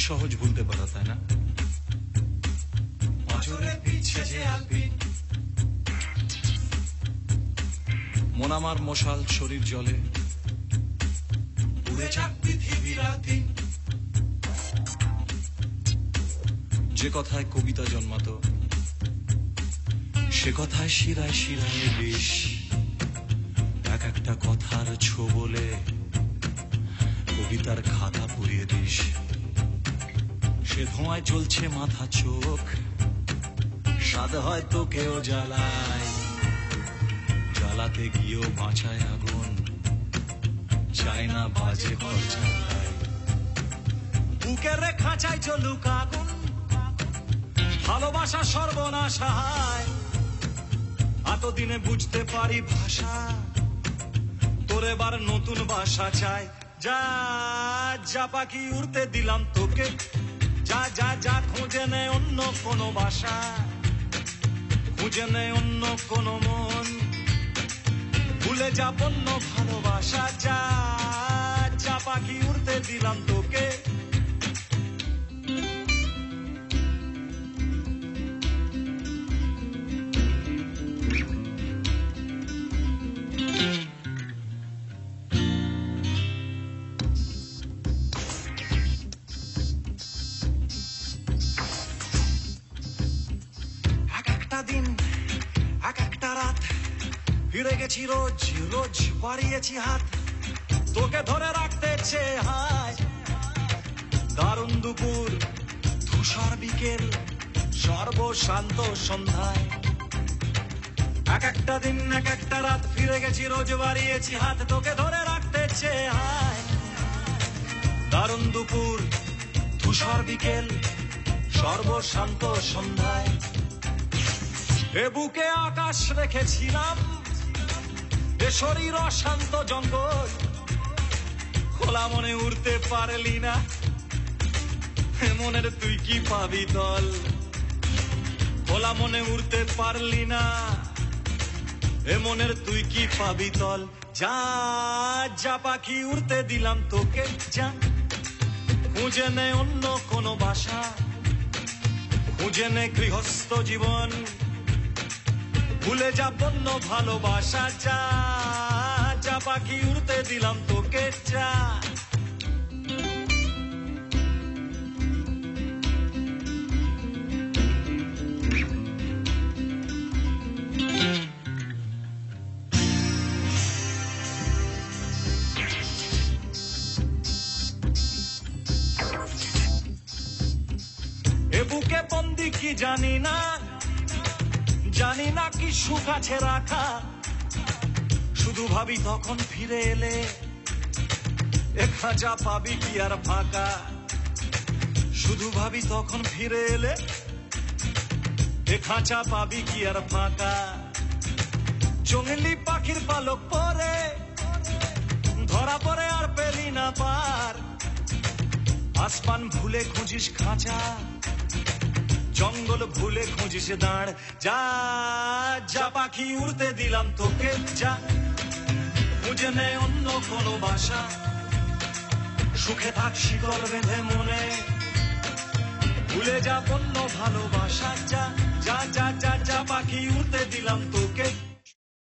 সহজ ভুলতে পারা, তাই না? অজরে পিছে যে আলপিন, মন আমার মশাল শরীর জলে, উড়ে যাক পৃথিবী রাতি। যে কথায় কবিতা জন্মাতো, সে কথায় শিরায় শিরায় বিষ। এক একটা কথার ছোবলে কবিতার খাতা পুড়িয়ে দিস। সে ধোঁয়ায় জ্বলছে মাথা চোখ, স্বাদ হয়তো কেউ জ্বালায়, জ্বালাতে গিয়েও বাঁচায় আগুন, চায় না বাজে খরচা। বুকের খাঁচায় জ্বলুক আগুন, ভালোবাসা সর্বনাশ হায়। এতদিনে বুঝতে পারি ভাষা, তোর এবার নতুন ভাষা চাই। যা যা পাখি উড়তে দিলাম তোকে, যা যা যা খুঁজে নে অন্য কোনো বাসা, খুঁজে নে অন্য কোনো মন, ভুলে যা অন্য ভালোবাসা। যা যা পাখি উড়তে দিলাম তোকে। দিন এক একটা রাত ফিরে গেছি রোজ রোজ বাড়িয়েছি হাত, তোকে ধরে রাখতে চেয়ে হায়। দারুণ দুপুর ধূসর বিকেল সর্বশান্ত সন্ধ্যায়, এক একটা দিন এক একটা রাত ফিরে গেছি রোজ বাড়িয়েছি হাত, তোকে ধরে রাখতে চেয়ে হায়। দারুণ দুপুর ধূসর বিকেল সর্বশান্ত সন্ধ্যায়, এ বুকে আকাশ রেখেছিলাম, এ শরীর অশান্ত জঙ্গল। খোলা মনে উড়তে পারলি না, এ মনের তুই কি পাবি তল। খোলা মনে উড়তে পারলি না, এ মনের তুই কি পাবি তল। যা যা পাখি উড়তে দিলাম তোকে, যা খুঁজে নে অন্য কোনো বাসা, খুঁজে নে গৃহস্থ জীবন, ভুলে যা অন্য ভালোবাসা। যা যা পাখি উড়তে দিলাম তোকে, যা। এ বুকে বন্দি কি জানি না, জানি না কি সুখ আছে রাখা, শুধু ভাবি তখন ফিরে এলে এ খাঁচা পাবি কি আর ফাঁকা। শুধু ভাবি তখন ফিরে এলে এ খাঁচা পাবি কি আর ফাঁকা। জঙ্গলি পাখির পালক পরে ধরা পড়ে আর পেলি না পার, আসমান ভুলে খুঁজিস খাঁচা, জঙ্গল ভুলে খুঁজিস দাঁড়। যা যা পাখি উড়তে দিলাম তোকে, যা খুঁজে নে অন্য কোনো বাসা, সুখে থাক শিকল বেঁধে মনে, ভুলে যা অন্য ভালোবাসা। যা যা যা যা যা পাখি উড়তে দিলাম তোকে।